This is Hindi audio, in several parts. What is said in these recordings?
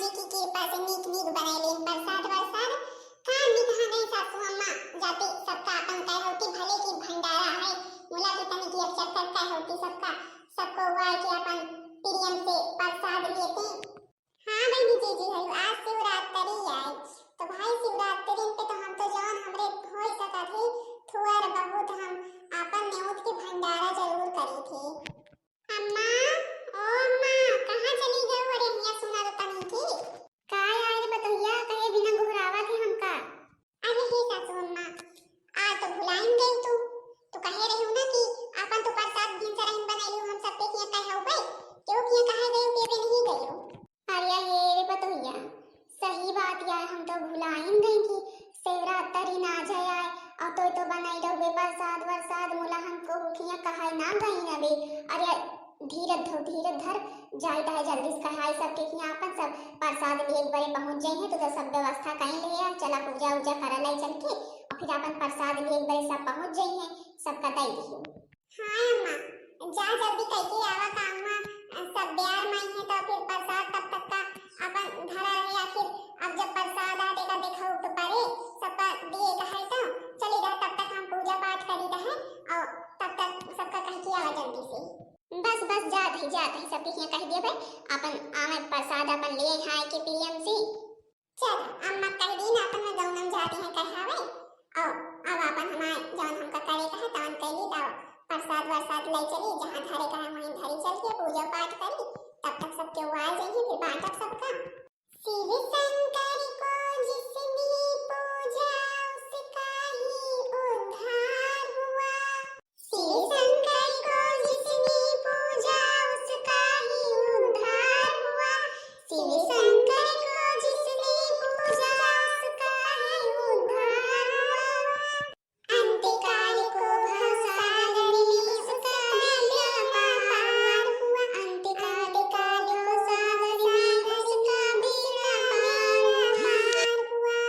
जी की कृपा से नीक नीक बनैलीन प्रसाद वरसाद। कहाँ निकहा गई सासू अम्मा जाते सबका अपन कह होती भले की भंडारा है मुला की तनी की एक चक्कर कह होती सबका सबको वार के अपन प्रियम से प्रसाद लेते। हाँ बहनी जी है आज शिवरात्रि है तो भाई शिवरात्रि पे तो हम तो जान हमरे हो सका थे थोड़ा बहुत हम अपन न्योत के भंडारा जरूर करी थे। अम्मा ओ अम्मा कहाँ चली गई हो रे हिया सुना तो तनी की काय आए रे बतैया कहे बिना घुरावा थे हमका। अरे हे सासू अम्मा आ तो भुलाइन गई तू कहे रही हूं ना कि अपन तो प्रसाद दिन से रहीन बनैली हम सब पे किया कहे हो भाई क्यों किया कहे गई पे पे नहीं गई हो। अरे हे रे बतैया सही बात यार हम तो भुलाइन गई थी शिवरात्रि ना जाए और तो बनाई रहोगे प्रसाद वरसाद मुला हमको हुखिया कहे ना गई ना बे। अरे धीरज धर जाए है जल्दी से कहाई सबके कि अपन सब प्रसाद लिए एक बारे पहुंच जाए हैं तो सब व्यवस्था कहीं ले आ चला पूजा उजा करा लाई चल के और फिर अपन प्रसाद लिए एक बारे सब पहुंच जाए हैं सबका दे दियो। हां अम्मा जा जल्दी कह के आवा काम में सब ब्यार में है तो फिर प्रसाद तब तक का अपन धरा रहे आखिर अब जब प्रसाद आएगा देखो तो परे सबका दिए कहे तो चली रहा तब तक हम पूजा पाठ करी रहे और तब तक सबका कह के आवा जल्दी से। बस जात है सब किया कह दिया भाई अपन आवे प्रसाद अपन ले खाए के प्रियम से। चल अम्मा कह दी ना अपन में जौनम जाती है कहावे और अब अपन हमारे जौन हमका करे कहे तौन कैली तो प्रसाद वरसाद ले चली जहां धरे कहे वहीं धरी चल के पूजा पाठ करी तब तक सबके वो आ जाएंगे फिर बांटब सबका। शिव शंकर को जिसने पूजा उसका ही उद्धार हुआ। शिव शंकर को जिसने पूजा उसका ही उद्धार हुआ। शिव शंकर को जिसने पूजा उसका ही उद्धार हुआ। अंतकाल को भवसागर में उसका बेड़ा पार हुआ। अंतकाल को सागर में उसका बेड़ा पार हुआ।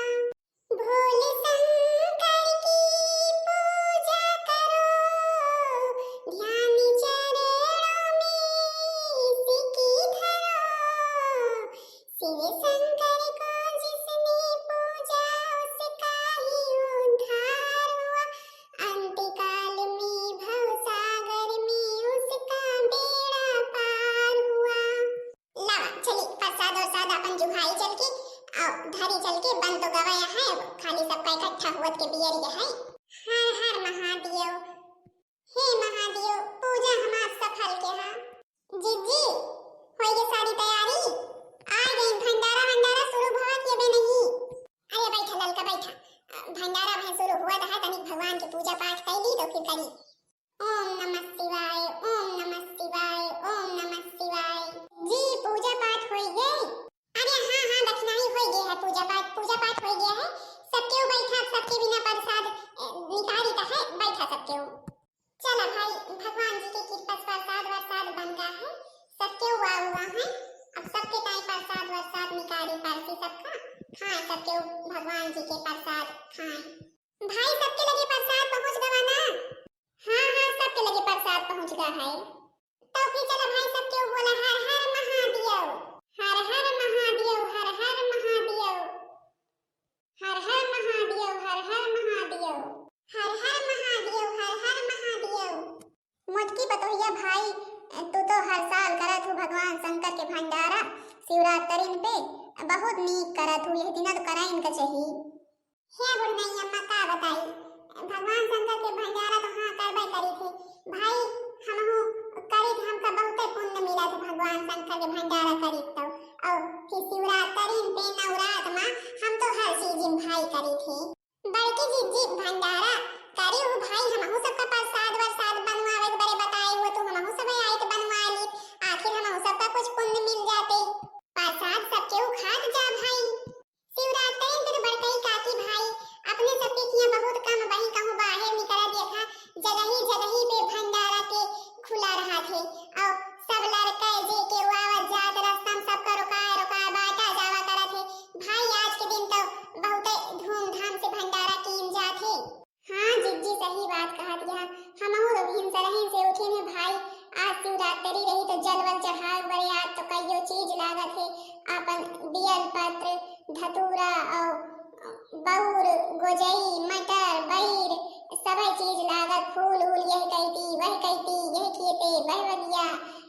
भोले शंकर की पूजा करो ध्यान चरणों में सिकी धरो। शिव शंकर को जिसने पूजा उसका ही उद्धार हुआ। अंतकाल में भवसागर में उसका बेड़ा पार हुआ। लावा चली प्रसाद और साद अपन जुहाई चल के और धरी चल के बन तो गवाया है अब खाली सबका इकट्ठा हुआ के बियर है। हर हर महादेव हे महादेव पूजा हमार सफल के हा। जीजी होई गे सारी तैयारी आ गई भंडारा भंडारा शुरू भवत ये बे नहीं। अरे बैठा ललका बैठा भंडारा भे शुरू हुआ है तनिक भगवान की पूजा पाठ कर ली तो फिर करी। ओम नमः शिवाय ओम नमः शिवाय ओम नमः शिवाय। जी पूजा पाठ हो गई। अरे हां दक्षिणा ही हो गई है पूजा पाठ हो गया है सबके बैठा सबके बिना प्रसाद निकाली का है बैठा सबके। चलो भाई भगवान जी की कृपा से प्रसाद वरसाद बन गया है सबके हुआ है अब सबके टाइम प्रसाद वरसाद निकाली परसी सबका खाए सबके भगवान जी के प्रसाद खाए। भाई सबके लगे प्रसाद पहुंच गया ना। हां सबके लगे प्रसाद पहुंच गया है तो फिर चलो भाई सबके बोला हर हर महादेव हर हर महादेव हर हर महादेव हर हर महादेव हर हर महादेव हर हर महादेव हर हर महादेव। मुझकी बतौया भाई तू तो हर साल करत हूँ भगवान शंकर के भंडारा शिवरात्रि पे बहुत नीक करत हूँ यह दिन तो करा इनका चाहिए। हे बुढ़ई अम्मा का बताई भगवान शंकर के भंडारा तो हाँ करबे करी थे भाई हमहु करी थे हमका बहुत पुण्य मिला था भगवान शंकर के भंडारा करी तो और फिर शिवरात्रि पे नवरात्र में हम तो हर चीज भाई करी थे बड़की जी भंडारा करी हूँ भाई हमहु सबका प्रसाद वरसाद बनवावे के बारे बताए हुए तो हमहु सब आए तो बनवा ली आखिर हमहु सबका कुछ पुण्य मिल जाते प्रसाद सबके खाद जा भाई। शिवरात्रि पे बड़कई काकी भाई अपने सबके किया बहुत कम वही कहूँ बाहर निकल दिया था जगह ही पे भंडारा के खुला रहा थे और सब लड़का जे के आवाज जात रास्ता में सबका रोका बाटा जावा करा थे भाई आज के दिन तो बहुत धूमधाम से भंडारा कीन जाते। हाँ जिज्जी सही बात कहा दिया हमहु तो भीम सरही से उठे में भाई आज शिवरात्रि रही तो जलवल चढ़ाए बड़े आज तो कईयो चीज लागत है अपन बियल पत्र धतूरा और बउर गोजई मटर बैर सभी चीज लागत फूल उल यह कहती वह कहती यह किएते वह बगिया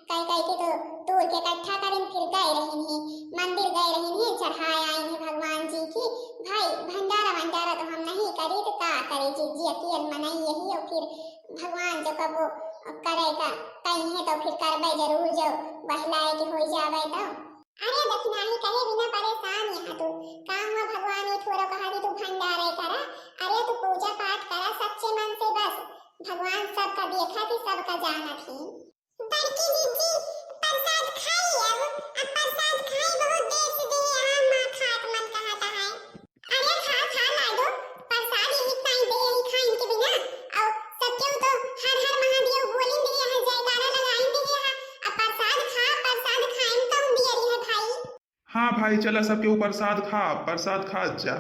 कह कह के तो तोड़ के इकट्ठा करें फिर गए रहन है मंदिर गए रहन है चढ़ाए आए हैं भगवान जी की। भाई भंडारा भंडारा तो हम नहीं करे तो का करे जी जी अकेल मनाई यही और फिर भगवान जो कबो करेगा कहीं है तो फिर करबे जरूर जो बहलाए के हो जावे तो। अरे दक्षिणा ही कहे बिना परेशान यहाँ तो काम हुआ भगवान ये थोड़ा कहा कि तू भंडारे करा। अरे तू पूजा पाठ करा सच्चे मन से बस भगवान सबका देखा थी सबका जाना थी। बड़की दीदी प्रसाद खाई अब प्रसाद खाई बहुत देर से दे यहाँ माँ खात मन कहता है। अरे खा खा ला दो प्रसाद यही टाइम दे यही खाइन के बिना और सब क्यों तो हर हर महादेव बोलेंगे यहाँ जयकारा लगाएंगे यहाँ अब प्रसाद खाएं तो दियरी है भाई। हाँ भाई चला सबके ऊपर प्रसाद खा जा।